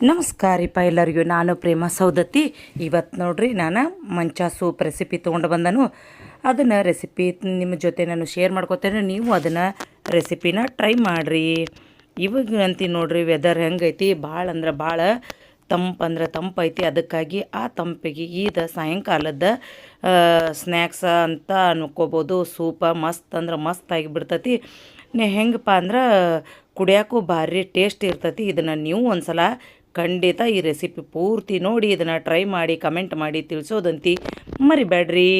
ನಮಸ್ಕಾರ ರೀ ಎಲ್ಲರಿಗೂ. ನಾನು ಪ್ರೇಮ ಸೌದತ್ತಿ. ಇವತ್ತು ನೋಡ್ರಿ ನಾನು ಮಂಚ ಸೂಪ್ ರೆಸಿಪಿ ತೊಗೊಂಡು ಬಂದನು. ಅದನ್ನು ರೆಸಿಪಿ ನಿಮ್ಮ ಜೊತೆ ನಾನು ಶೇರ್ ಮಾಡ್ಕೊತೇನೆ. ನೀವು ಅದನ್ನು ರೆಸಿಪಿನ ಟ್ರೈ ಮಾಡಿರಿ. ಇವಾಗ ಅಂತೀವಿ ನೋಡ್ರಿ, ವೆದರ್ ಹೆಂಗೈತಿ, ಭಾಳ ಅಂದ್ರೆ ಭಾಳ ತಂಪೈತಿ. ಅದಕ್ಕಾಗಿ ಆ ತಂಪಿಗೆ ಇದು ಸಾಯಂಕಾಲದ ಸ್ನ್ಯಾಕ್ಸ ಅಂತ ಅನ್ಕೋಬೋದು. ಸೂಪ ಮಸ್ತ್ ಅಂದ್ರೆ ಮಸ್ತ್ ಆಗಿಬಿಡ್ತೈತಿ. ಹೆಂಗಪ್ಪ ಅಂದ್ರೆ ಕುಡಿಯೋಕ್ಕೂ ಭಾರಿ ಟೇಸ್ಟ್ ಇರ್ತೈತಿ. ಇದನ್ನು ನೀವು ಒಂದು ಸಲ ಖಂಡಿತ ಈ ರೆಸಿಪಿ ಪೂರ್ತಿ ನೋಡಿ ಇದನ್ನು ಟ್ರೈ ಮಾಡಿ ಕಮೆಂಟ್ ಮಾಡಿ ತಿಳಿಸೋದಂತಿ ಮರಿಬೇಡ್ರಿ.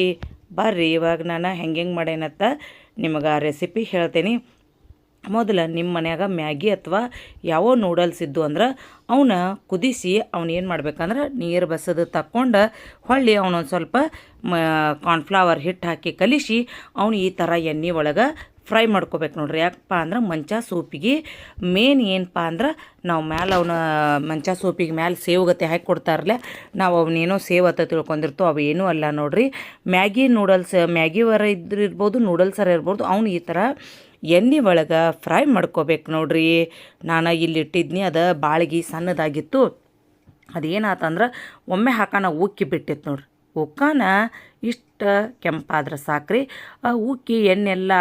ಬರ್ರಿ ಇವಾಗ ನಾನು ಹೆಂಗೆ ಮಾಡೇನತ್ತ ನಿಮಗೆ ಆ ರೆಸಿಪಿ ಹೇಳ್ತೇನೆ. ಮೊದಲು ನಿಮ್ಮ ಮನ್ಯಾಗ ಮ್ಯಾಗಿ ಅಥವಾ ಯಾವ ನೂಡಲ್ಸ್ ಇದ್ದು ಅಂದ್ರೆ ಅವನ್ನ ಕುದಿಸಿ ಏನು ಮಾಡ್ಬೇಕಂದ್ರೆ ನೀರು ಬಸದು ತಕ್ಕೊಂಡು ಹೊಳ್ಳಿ ಅವನೊಂದು ಸ್ವಲ್ಪ ಕಾರ್ನ್ಫ್ಲವರ್ ಹಿಟ್ಟು ಹಾಕಿ ಕಲಿಸಿ ಅವನು ಈ ಥರ ಎಣ್ಣೆ ಒಳಗೆ ಫ್ರೈ ಮಾಡ್ಕೋಬೇಕು ನೋಡ್ರಿ. ಯಾಕಪ್ಪ ಅಂದ್ರೆ ಮಂಚ ಸೂಪಿಗೆ ಮೇನ್ ಏನಪ್ಪ ಅಂದ್ರೆ ನಾವು ಮ್ಯಾಲೆ ಅವನ ಮಂಚ ಸೂಪಿಗೆ ಮ್ಯಾಲೆ ಸೇವ್ಗತ್ತೆ ಹಾಕಿ ಕೊಡ್ತಾರಲ್ಲ, ನಾವು ಅವನೇನೋ ಸೇವ್ ಅಂತ ತಿಳ್ಕೊಂಡಿರ್ತೋ, ಅವು ಏನೂ ಅಲ್ಲ ನೋಡ್ರಿ. ಮ್ಯಾಗಿ ನೂಡಲ್ಸ್, ಮ್ಯಾಗಿವರ ಇರ್ಬೋದು, ನೂಡಲ್ಸರ ಇರ್ಬೋದು, ಅವ್ನು ಈ ಥರ ಎಣ್ಣೆ ಒಳಗೆ ಫ್ರೈ ಮಾಡ್ಕೋಬೇಕು ನೋಡ್ರಿ. ನಾನು ಇಲ್ಲಿ ಇಟ್ಟಿದ್ನಿ, ಅದು ಬಾಳಿಗೆ ಸಣ್ಣದಾಗಿತ್ತು. ಅದೇನಾತಂದ್ರೆ ಒಮ್ಮೆ ಹಾಕೋಣ ಉಕ್ಕಿ ಬಿಟ್ಟಿತ್ತು ನೋಡ್ರಿ. ಉಕ್ಕಾನ ಇಷ್ಟು ಕೆಂಪಾದ್ರೆ ಸಾಕ್ರಿ. ಆ ಉಕ್ಕಿ ಎಣ್ಣೆಲ್ಲ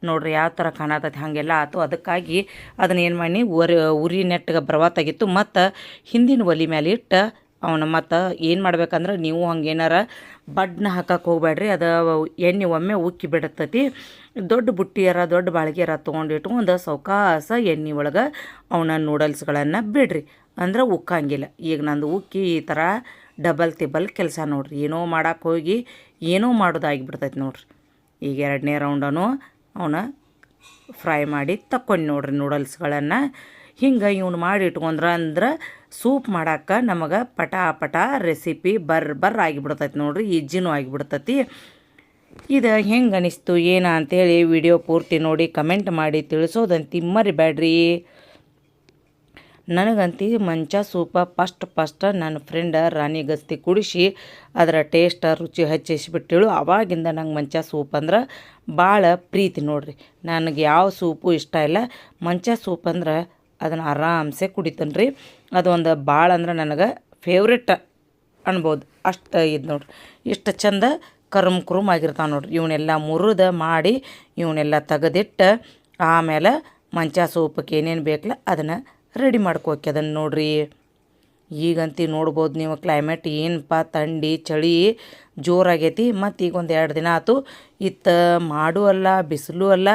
ನೋಡ್ರಿ ಯಾವ ಥರ ಕಾಣತೈತಿ ಹಾಗೆಲ್ಲ ಆಯ್ತು. ಅದಕ್ಕಾಗಿ ಅದನ್ನ ಏನು ಮಾಡಿ ಉರಿ ನೆಟ್ಟಿಗೆ ಬರವತ್ತಾಗಿತ್ತು. ಮತ್ತು ಹಿಂದಿನ ಒಲೆ ಮೇಲೆ ಇಟ್ಟು ಅವನು ಮತ್ತು ಏನು ಮಾಡ್ಬೇಕಂದ್ರೆ ನೀವು ಹಂಗೇನಾರ ಬಡ್ನ ಹಾಕಕ್ಕೆ ಹೋಗ್ಬೇಡ್ರಿ. ಅದು ಎಣ್ಣೆ ಒಮ್ಮೆ ಉಕ್ಕಿ ಬಿಡತ್ತೈತಿ. ದೊಡ್ಡ ಬುಟ್ಟಿಯರ ದೊಡ್ಡ ಬಾಳಿಗೆಯರ ತೊಗೊಂಡಿಟ್ಕೊಂಡು ಸೌಕಾಸ ಎಣ್ಣೆ ಒಳಗೆ ಅವನ ನೂಡಲ್ಸ್ಗಳನ್ನು ಬಿಡ್ರಿ, ಅಂದ್ರೆ ಉಕ್ಕಂಗಿಲ್ಲ. ಈಗ ನಂದು ಉಕ್ಕಿ ಈ ಥರ ಡಬಲ್ ತಿಬಲ್ ಕೆಲಸ ನೋಡ್ರಿ. ಏನೋ ಮಾಡಕ್ಕೆ ಹೋಗಿ ಏನೋ ಮಾಡೋದಾಗಿಬಿಡ್ತೈತಿ ನೋಡ್ರಿ. ಈಗ 2ನೇ ರೌಂಡನು ಅವನ್ನ ಫ್ರೈ ಮಾಡಿ ತಕ್ಕೊಂಡು ನೋಡ್ರಿ ನೂಡಲ್ಸ್ಗಳನ್ನು. ಹಿಂಗೆ ಇವನು ಮಾಡಿ ಇಟ್ಕೊಂಡ್ರೆ ಅಂದ್ರೆ ಸೂಪ್ ಮಾಡಕ್ಕೆ ನಮಗೆ ಪಟ ರೆಸಿಪಿ ಆಗಿಬಿಡ್ತೈತಿ ನೋಡ್ರಿ. ಈಜಿನೂ ಆಗಿಬಿಡ್ತೈತಿ. ಇದು ಹೆಂಗೆ ಅನಿಸ್ತು ಏನು ಅಂಥೇಳಿ ವಿಡಿಯೋ ಪೂರ್ತಿ ನೋಡಿ ಕಮೆಂಟ್ ಮಾಡಿ ತಿಳಿಸೋದಂತಿ ಮರಿಬೇಡ್ರಿ. ನನಗಂತೂ ಮಂಚ ಸೂಪ ಫಸ್ಟ್ ನನ್ನ ಫ್ರೆಂಡ ರಾಣಿ ಗಸ್ತಿ ಕುಡಿಸಿ ಅದರ ಟೇಸ್ಟ್ ರುಚಿ ಹಚ್ಚಿಸ್ಬಿಟ್ಟಿಳು. ಆವಾಗಿಂದ ನಂಗೆ ಮಂಚ ಸೂಪ್ ಅಂದ್ರೆ ಭಾಳ ಪ್ರೀತಿ ನೋಡ್ರಿ. ನನಗೆ ಯಾವ ಸೂಪು ಇಷ್ಟ ಇಲ್ಲ, ಮಂಚ ಸೂಪ್ ಅಂದ್ರೆ ಅದನ್ನು ಆರಾಮ್ಸೆ ಕುಡಿತೇನೆ ರೀ. ಅದೊಂದು ಭಾಳ ಅಂದ್ರೆ ನನಗೆ ಫೇವ್ರೆಟ್ ಅನ್ಬೋದು. ಅಷ್ಟು ಇದು ನೋಡ್ರಿ, ಇಷ್ಟು ಚಂದ ಕರುಮ್ ಆಗಿರ್ತಾವೆ ನೋಡ್ರಿ. ಇವನ್ನೆಲ್ಲ ಮುರಿದು ಮಾಡಿ ಇವನ್ನೆಲ್ಲ ತೆಗೆದಿಟ್ಟು ಆಮೇಲೆ ಮಂಚ ಸೂಪಕ್ಕೆ ಏನೇನು ಬೇಕಲ್ಲ ಅದನ್ನು ರೆಡಿ ಮಾಡ್ಕೋಕೆ ಅದನ್ನು ನೋಡ್ರಿ. ಈಗಂತೂ ನೋಡ್ಬೋದು ನೀವು ಕ್ಲೈಮೇಟ್ ಏನಪ್ಪ, ಥಂಡಿ ಚಳಿ ಜೋರಾಗೈತಿ. ಮತ್ತು ಈಗ ಒಂದು 2 ದಿನ ಆಯ್ತು ಇತ್ತು ಮಾಡು ಅಲ್ಲ, ಬಿಸಿಲು ಅಲ್ಲ,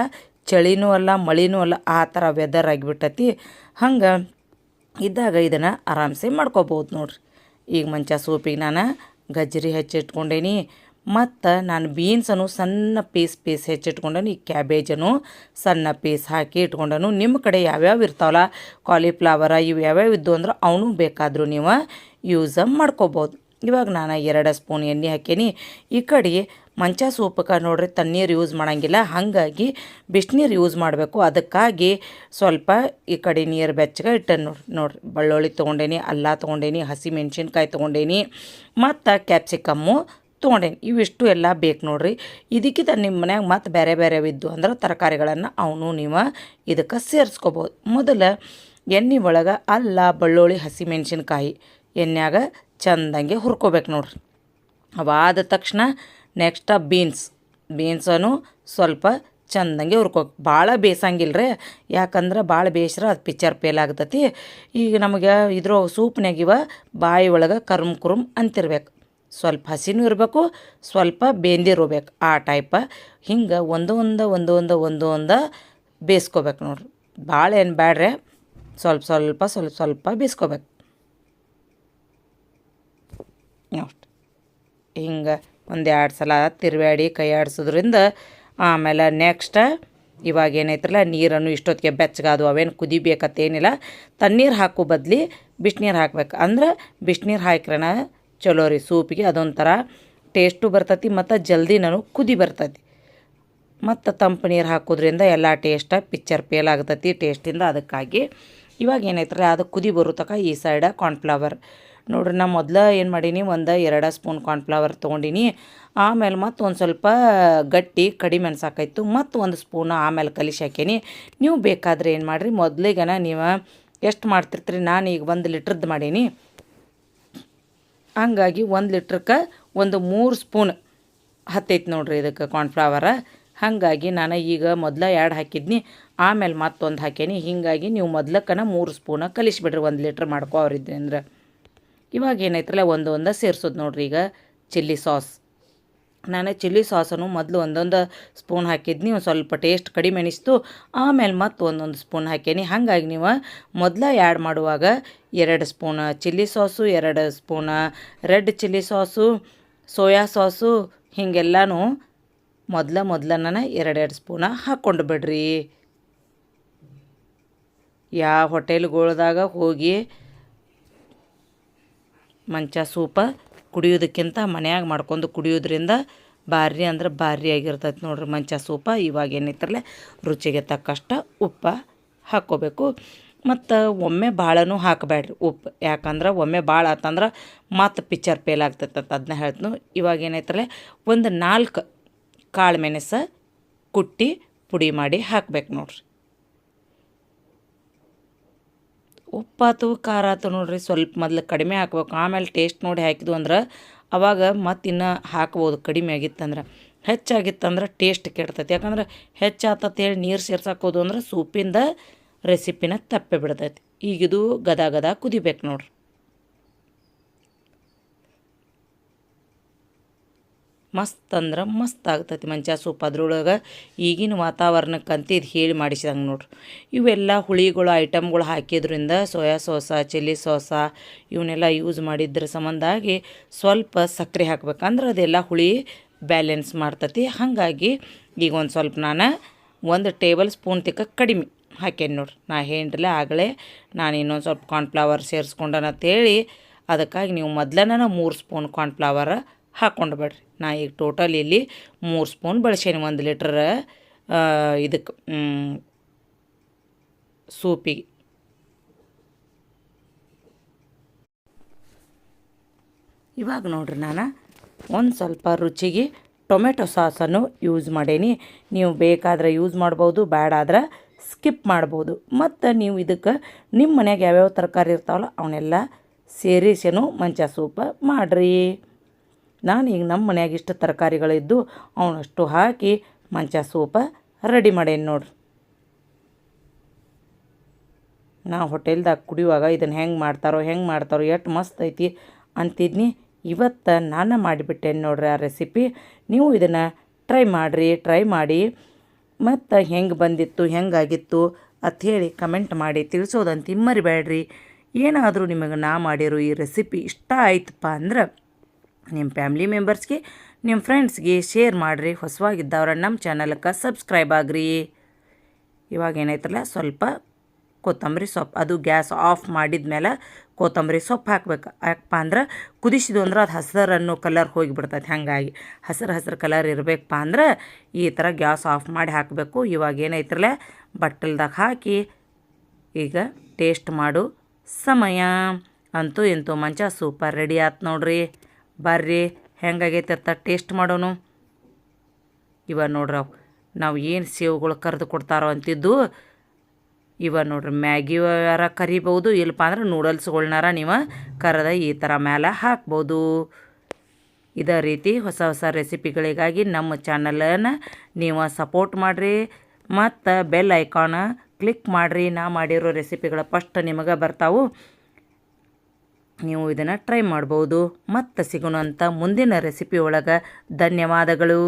ಚಳಿನೂ ಅಲ್ಲ, ಮಳಿನೂ ಅಲ್ಲ, ಆ ಥರ ವೆದರ್ ಆಗಿಬಿಟ್ಟೈತಿ. ಹಂಗೆ ಇದ್ದಾಗ ಇದನ್ನು ಆರಾಮ್ಸೆ ಮಾಡ್ಕೋಬೋದು ನೋಡ್ರಿ. ಈಗ ಮಂಚ ಸೂಪಿಗೆ ನಾನು ಗಜ್ಜರಿ ಹೆಚ್ಚಿಟ್ಕೊಂಡೇನಿ. ಮತ್ತು ನಾನು ಬೀನ್ಸನ್ನು ಸಣ್ಣ ಪೀಸ್ ಹೆಚ್ಚಿಟ್ಕೊಂಡೇನಿ. ಈ ಕ್ಯಾಬೇಜನ್ನು ಸಣ್ಣ ಪೀಸ್ ಹಾಕಿ ಇಟ್ಕೊಂಡನು. ನಿಮ್ಮ ಕಡೆ ಯಾವ್ಯಾವ ಇರ್ತಾವಲ್ಲ, ಕಾಲಿಫ್ಲವರ ಇವು ಯಾವ್ಯಾವ ಇದ್ದು ಅಂದ್ರೆ ಅವನು ಬೇಕಾದರೂ ನೀವು ಯೂಸ ಮಾಡ್ಕೋಬೋದು. ಇವಾಗ ನಾನು 2 ಸ್ಪೂನ್ ಎಣ್ಣೆ ಹಾಕೀನಿ. ಈ ಕಡೆ ಮಂಚ ಸೂಪಕ್ಕೆ ನೋಡ್ರಿ ತಣ್ಣೀರು ಯೂಸ್ ಮಾಡೋಂಗಿಲ್ಲ, ಹಾಗಾಗಿ ಬಿಸಿನೀರು ಯೂಸ್ ಮಾಡಬೇಕು. ಅದಕ್ಕಾಗಿ ಸ್ವಲ್ಪ ಈ ಕಡೆ ನೀರು ಬೆಚ್ಚಗೆ ಇಟ್ಟನು ನೋಡ್ರಿ. ಬೆಳ್ಳುಳ್ಳಿ ತೊಗೊಂಡೇನಿ, ಅಲ್ಲ ತೊಗೊಂಡೇನಿ, ಹಸಿ ಮೆಣಸಿನ್ಕಾಯಿ ತೊಗೊಂಡೇನಿ, ಮತ್ತು ಕ್ಯಾಪ್ಸಿಕಮ್ಮು ತೊಗೊಂಡೇನಿ. ಇವಿಷ್ಟು ಎಲ್ಲ ಬೇಕು ನೋಡ್ರಿ. ಇದಕ್ಕಿಂತ ನಿಮ್ಮ ಮನ್ಯಾಗ ಮತ್ತು ಬೇರೆ ಇದ್ದು ಅಂದ್ರೆ ತರಕಾರಿಗಳನ್ನು ಅವನು ನೀವು ಇದಕ್ಕೆ ಸೇರಿಸ್ಕೋಬೋದು. ಮೊದಲು ಎಣ್ಣೆ ಒಳಗೆ ಅಲ್ಲ, ಬೆಳ್ಳುಳ್ಳಿ, ಹಸಿ ಮೆಣಸಿನ್ಕಾಯಿ ಎಣ್ಣೆಯಾಗ ಚೆಂದಂಗೆ ಹುರ್ಕೋಬೇಕು ನೋಡ್ರಿ. ಅವಾದ ತಕ್ಷಣ ನೆಕ್ಸ್ಟ್ ಬೀನ್ಸನು ಸ್ವಲ್ಪ ಚೆಂದಂಗೆ ಹುರ್ಕೋಬೇಕು. ಭಾಳ ಬೇಯಿಸಂಗಿಲ್ಲ ರೀ, ಯಾಕಂದ್ರೆ ಭಾಳ ಬೇಯಿಸ್ರೆ ಅದು ಪಿಕ್ಚರ್ ಫೇಲ್ ಆಗ್ತೈತಿ. ಈಗ ನಮಗೆ ಇದ್ರ ಸೂಪ್ನಾಗಿವ ಬಾಯಿ ಒಳಗೆ ಕರುಮ್ ಅಂತಿರ್ಬೇಕು. ಸ್ವಲ್ಪ ಹಸಿನೂ ಇರಬೇಕು, ಸ್ವಲ್ಪ ಬೆಂದಿರ್ಬೇಕು, ಆ ಟೈಪ. ಹಿಂಗೆ ಒಂದು ಬೇಯಿಸ್ಕೋಬೇಕು ನೋಡ್ರಿ. ಭಾಳ ಏನು ಬ್ಯಾಡ್ರೆ, ಸ್ವಲ್ಪ ಬೇಯಿಸ್ಕೋಬೇಕು ನೋಡಿ. ಹಿಂಗೆ 1-2 ಸಲ ತಿರುವಾಡಿ ಕೈ ಆಡಿಸೋದ್ರಿಂದ ಆಮೇಲೆ ನೆಕ್ಸ್ಟ್ ಇವಾಗ ಏನೈತ್ರಲ್ಲ ನೀರನ್ನು ಇಷ್ಟೊತ್ತಿಗೆ ಬೆಚ್ಚಗಾದು ಅವೇನು ಕುದಿಬೇಕತ್ತೇನಿಲ್ಲ. ತಣ್ಣೀರು ಹಾಕೋ ಬದಲಿ ಬಿಸಿನೀರು ಹಾಕ್ಬೇಕು. ಅಂದ್ರೆ ಬಿಸಿನೀರು ಹಾಕ್ರಣ ಚಲೋ ರೀ ಸೂಪಿಗೆ. ಅದೊಂಥರ ಟೇಸ್ಟು ಬರ್ತೈತಿ ಮತ್ತು ಜಲ್ದಿ ಕುದಿ ಬರ್ತೈತಿ. ಮತ್ತು ತಂಪು ನೀರು ಹಾಕೋದ್ರಿಂದ ಎಲ್ಲ ಟೇಸ್ಟ್ ಪಿಕ್ಚರ್ ಫೇಲ್ ಆಗ್ತೈತಿ ಟೇಸ್ಟಿಂದ. ಅದಕ್ಕಾಗಿ ಇವಾಗ ಏನೈತ್ರಿ ಅದು ಕುದಿ ಬರೋ ತನಕ ಈ ಸೈಡ ಕಾರ್ನ್ಫ್ಲವರ್ ನೋಡ್ರಿ. ನಾ ಮೊದಲು ಏನು ಮಾಡೀನಿ, 1-2 ಸ್ಪೂನ್ ಕಾರ್ನ್ಫ್ಲವರ್ ತೊಗೊಂಡಿನಿ. ಆಮೇಲೆ ಮತ್ತು ಒಂದು ಸ್ವಲ್ಪ ಗಟ್ಟಿ ಕಡಿಮೆ ಅನ್ಸಾಕಾಯ್ತು, ಮತ್ತು 1 ಸ್ಪೂನ್ ಆಮೇಲೆ ಕಲಿಸಿ ಹಾಕೀನಿ. ನೀವು ಬೇಕಾದರೆ ಏನು ಮಾಡಿರಿ, ಮೊದಲಿಗೆನ ನೀವು ಎಷ್ಟು ಮಾಡ್ತಿರ್ತೀರಿ, ನಾನು ಈಗ 1 ಲೀಟ್ರದ್ದು ಮಾಡೀನಿ. ಹಂಗಾಗಿ 1 ಲೀಟ್ರಕ್ಕೆ ಒಂದು 3 ಸ್ಪೂನ್ ಹತ್ತೈತೆ ನೋಡ್ರಿ ಇದಕ್ಕೆ ಕಾರ್ನ್ಫ್ಲವರ. ಹಾಗಾಗಿ ನಾನು ಈಗ ಮೊದಲ 2 ಹಾಕಿದ್ನಿ, ಆಮೇಲೆ ಮತ್ತೊಂದು ಹಾಕೇನಿ. ಹೀಗಾಗಿ ನೀವು ಮೊದ್ಲಕ್ಕನ 3 ಸ್ಪೂನ ಕಲಿಸ್ಬಿಡ್ರಿ 1 ಲೀಟ್ರ್ ಮಾಡ್ಕೋರಿದ್ರಿ ಅಂದ್ರೆ. ಇವಾಗ ಏನೈತ್ರಲ್ಲ ಒಂದೊಂದು ಸೇರಿಸೋದು ನೋಡ್ರಿ. ಈಗ ಚಿಲ್ಲಿ ಸಾಸ್, ನಾನು ಚಿಲ್ಲಿ ಸಾಸನ್ನು ಮೊದಲು ಒಂದೊಂದು ಸ್ಪೂನ್ ಹಾಕಿದ್ನಿ, ಒಂದು ಸ್ವಲ್ಪ ಟೇಸ್ಟ್ ಕಡಿಮೆ ಅನಿಸ್ತು. ಆಮೇಲೆ ಮತ್ತೆ ಒಂದೊಂದು ಸ್ಪೂನ್ ಹಾಕೇನಿ. ಹಾಗಾಗಿ ನೀವು ಮೊದಲ ಆ್ಯಡ್ ಮಾಡುವಾಗ 2 spoon chilli sauce, 2 spoon red chilli sauce, soya sauce ಹೀಗೆಲ್ಲನೂ ಮೊದಲನ 2 ಸ್ಪೂನ ಹಾಕ್ಕೊಂಡು ಬಿಡ್ರಿ. ಯಾವ ಹೋಟೆಲ್ಗಳ್ದಾಗ ಹೋಗಿ ಮಂಚ ಸೂಪ ಕುಡಿಯೋದಕ್ಕಿಂತ ಮನ್ಯಾಗ ಮಾಡ್ಕೊಂಡು ಕುಡಿಯೋದ್ರಿಂದ ಭಾರಿ ಅಂದ್ರೆ ಭಾರಿ ಆಗಿರ್ತೈತೆ ನೋಡ್ರಿ ಮಂಚ ಸೂಪ. ಇವಾಗ ಏನೈತ್ರಲ್ಲ ರುಚಿಗೆ ತಕ್ಕಷ್ಟು ಉಪ್ಪು ಹಾಕ್ಕೋಬೇಕು. ಮತ್ತು ಒಮ್ಮೆ ಭಾಳನೂ ಹಾಕಬೇಡ್ರಿ ಉಪ್ಪು, ಯಾಕಂದ್ರೆ ಒಮ್ಮೆ ಭಾಳ ಆತಂದ್ರೆ ಮತ್ತು ಪಿಕ್ಚರ್ ಫೇಲ್ ಆಗ್ತೈತೆ, ಅದನ್ನ ಹೇಳ್ತೀನಿ. ಇವಾಗ ಏನೈತ್ರಲ್ಲ ಒಂದು 4 ಕಾಳು ಮೆಣಸು ಕುಟ್ಟಿ ಪುಡಿ ಮಾಡಿ ಹಾಕ್ಬೇಕು ನೋಡ್ರಿ. ಉಪ್ಪಾತು ಖಾರ ಆತು ನೋಡ್ರಿ, ಸ್ವಲ್ಪ ಮೊದಲು ಕಡಿಮೆ ಹಾಕ್ಬೇಕು, ಆಮೇಲೆ ಟೇಸ್ಟ್ ನೋಡಿ ಹಾಕಿದ್ವು ಅಂದ್ರೆ ಅವಾಗ ಮತ್ತು ಇನ್ನೂ ಹಾಕ್ಬೋದು. ಕಡಿಮೆ ಆಗಿತ್ತಂದ್ರೆ, ಹೆಚ್ಚಾಗಿತ್ತಂದ್ರೆ ಟೇಸ್ಟ್ ಕೆಡ್ತೈತಿ. ಯಾಕಂದ್ರೆ ಹೆಚ್ಚಾತಂತೇಳಿ ನೀರು ಸೇರ್ಸಾಕೋದು ಅಂದ್ರೆ ಸೂಪಿಂದ ರೆಸಿಪಿನ ತಪ್ಪೆ ಬಿಡ್ತೈತಿ. ಈಗಿದು ಗದ ಕುದಿಬೇಕು ನೋಡ್ರಿ. ಮಸ್ತ್ ಅಂದ್ರೆ ಮಸ್ತ್ ಆಗ್ತೈತಿ ಮಂಚ ಸೂಪ್. ಅದ್ರೊಳಗೆ ಈಗಿನ ವಾತಾವರಣಕ್ಕಂತ ಇದು ಹೇಳಿ ಮಾಡಿಸಿದಂಗೆ ನೋಡ್ರಿ. ಇವೆಲ್ಲ ಹುಳಿಗಳು ಐಟಮ್ಗಳು ಹಾಕಿದ್ರಿಂದ ಸೋಯಾ ಸಾಸ, ಚಿಲ್ಲಿ ಸಾಸ ಇವನ್ನೆಲ್ಲ ಯೂಸ್ ಮಾಡಿದ್ರ ಸಂಬಂಧಾಗಿ ಸ್ವಲ್ಪ ಸಕ್ಕರೆ ಹಾಕ್ಬೇಕಂದ್ರೆ ಅದೆಲ್ಲ ಹುಳಿ ಬ್ಯಾಲೆನ್ಸ್ ಮಾಡ್ತೈತಿ. ಹಾಗಾಗಿ ಈಗ ಒಂದು ಸ್ವಲ್ಪ ನಾನು 1 ಟೇಬಲ್ ಸ್ಪೂನ್ ತಿಕ್ಕ ಕಡಿಮೆ ಹಾಕೇನಿ ನೋಡ್ರಿ. ನಾ ಹೇಳಿರಲ್ಲ ಆಗಲೇ ನಾನು ಇನ್ನೊಂದು ಸ್ವಲ್ಪ ಕಾರ್ನ್ಫ್ಲವರ್ ಸೇರಿಸ್ಕೊಂಡನಂತೇಳಿ, ಅದಕ್ಕಾಗಿ ನೀವು ಮೊದಲನ 3 ಸ್ಪೂನ್ ಕಾರ್ನ್ಫ್ಲವರ್ ಹಾಕ್ಕೊಂಡು ಬಿಡ್ರಿ. ನಾ ಈಗ ಟೋಟಲ್ ಇಲ್ಲಿ 3 ಸ್ಪೂನ್ ಬಳಸೇನಿ 1 ಲೀಟ್ರ್ ಇದಕ್ಕೆ ಸೂಪಿಗೆ. ಇವಾಗ ನೋಡ್ರಿ ನಾನು ಒಂದು ಸ್ವಲ್ಪ ರುಚಿಗೆ ಟೊಮೆಟೊ ಸಾಸನ್ನು ಯೂಸ್ ಮಾಡೇನಿ. ನೀವು ಬೇಕಾದ್ರೆ ಯೂಸ್ ಮಾಡ್ಬೋದು, ಬೇಡಾದ್ರೆ ಸ್ಕಿಪ್ ಮಾಡ್ಬೋದು. ಮತ್ತು ನೀವು ಇದಕ್ಕೆ ನಿಮ್ಮ ಮನ್ಯಾಗ ಯಾವ್ಯಾವ ತರಕಾರಿ ಇರ್ತಾವಲ್ಲ ಅವನ್ನೆಲ್ಲ ಸೇರಿಸೇನು ಮಂಚ ಸೂಪ ಮಾಡಿರಿ. ನಾನು ಈಗ ನಮ್ಮ ಮನ್ಯಾಗ ಇಷ್ಟು ತರಕಾರಿಗಳಿದ್ದು ಅವನಷ್ಟು ಹಾಕಿ ಮಂಚ ಸೂಪ ರೆಡಿ ಮಾಡೇನಿ ನೋಡ್ರಿ. ನಾವು ಹೋಟೆಲ್ದಾಗ ಕುಡಿಯುವಾಗ ಇದನ್ನು ಹೆಂಗೆ ಮಾಡ್ತಾರೋ ಎಷ್ಟು ಮಸ್ತ್ ಐತಿ ಅಂತಿದ್ನಿ. ಇವತ್ತು ನಾನು ಮಾಡಿಬಿಟ್ಟೇನೆ ನೋಡ್ರಿ ಆ ರೆಸಿಪಿ. ನೀವು ಇದನ್ನು ಟ್ರೈ ಮಾಡಿ ಮತ್ತು ಹೆಂಗೆ ಬಂದಿತ್ತು ಹೆಂಗಾಗಿತ್ತು ಅಂಥೇಳಿ ಕಮೆಂಟ್ ಮಾಡಿ ತಿಳಿಸೋದಂತ ಮರಿಬೇಡ್ರಿ. ಏನಾದರೂ ನಿಮಗೆ ನಾ ಮಾಡಿರೋ ಈ ರೆಸಿಪಿ ಇಷ್ಟ ಆಯ್ತಪ್ಪ ಅಂದ್ರೆ ನಿಮ್ಮ ಫ್ಯಾಮ್ಲಿ ಮೆಂಬರ್ಸ್ಗೆ, ನಿಮ್ಮ ಫ್ರೆಂಡ್ಸ್ಗೆ ಶೇರ್ ಮಾಡಿರಿ. ಹೊಸವಾಗಿದ್ದವ್ರ ನಮ್ಮ ಚಾನಲ್ಗೆ ಸಬ್ಸ್ಕ್ರೈಬ್ ಆಗ್ರಿ. ಇವಾಗ ಏನೈತಲ್ಲ ಸ್ವಲ್ಪ ಕೊತ್ತಂಬರಿ ಸೊಪ್ಪು, ಅದು ಗ್ಯಾಸ್ ಆಫ್ ಮಾಡಿದ ಮೇಲೆ ಕೊತ್ತಂಬರಿ ಸೊಪ್ಪು ಹಾಕ್ಬೇಕು. ಯಾಕಪ್ಪ ಅಂದ್ರೆ ಕುದಿಸಿದು ಅಂದ್ರೆ ಅದು ಹಸಿರನ್ನು ಕಲರ್ ಹೋಗಿಬಿಡ್ತೈತೆ. ಹಾಗಾಗಿ ಹಸಿರು ಕಲರ್ ಇರಬೇಕಪ್ಪ ಅಂದ್ರೆ ಈ ಥರ ಗ್ಯಾಸ್ ಆಫ್ ಮಾಡಿ ಹಾಕಬೇಕು. ಇವಾಗ ಏನೈತ್ರಲ್ಲ ಬಟ್ಟಲ್ದಾಗ ಹಾಕಿ ಈಗ ಟೇಸ್ಟ್ ಮಾಡು ಸಮಯ. ಅಂತೂ ಇಂತೂ ಮಂಚ ಸೂಪರ್ ರೆಡಿ ಆಯ್ತು ನೋಡ್ರಿ. ಬರ್ರಿ ಹೆಂಗಾಗೈತೆ ಅಂತ ಟೇಸ್ಟ್ ಮಾಡೋನು. ಇವ ನೋಡ್ರಿ ನಾವು ಏನು ಸೇವುಗಳು ಕರೆದು ಕೊಡ್ತಾರೋ ಅಂತಿದ್ದು ಇವ ನೋಡ್ರಿ. ಮ್ಯಾಗಿಯಾರ ಕರಿಬೋದು, ಇಲ್ಲಪ್ಪ ಅಂದ್ರೆ ನೂಡಲ್ಸ್ಗಳ್ನಾರ ನೀವು ಕರೆದ ಈ ಥರ ಮೇಲೆ ಹಾಕ್ಬೋದು. ಇದೇ ರೀತಿ ಹೊಸ ರೆಸಿಪಿಗಳಿಗಾಗಿ ನಮ್ಮ ಚಾನಲನ್ನು ನೀವು ಸಪೋರ್ಟ್ ಮಾಡಿರಿ ಮತ್ತು ಬೆಲ್ ಐಕಾನ ಕ್ಲಿಕ್ ಮಾಡಿರಿ. ನಾ ಮಾಡಿರೋ ರೆಸಿಪಿಗಳ ಫಸ್ಟ್ ನಿಮಗೆ ಬರ್ತಾವೆ. ನೀವು ಇದನ್ನು ಟ್ರೈ ಮಾಡ್ಬೋದು. ಮತ್ತೆ ಸಿಗೋಣ ಅಂತ ಮುಂದಿನ ರೆಸಿಪಿ ಒಳಗೆ. ಧನ್ಯವಾದಗಳು.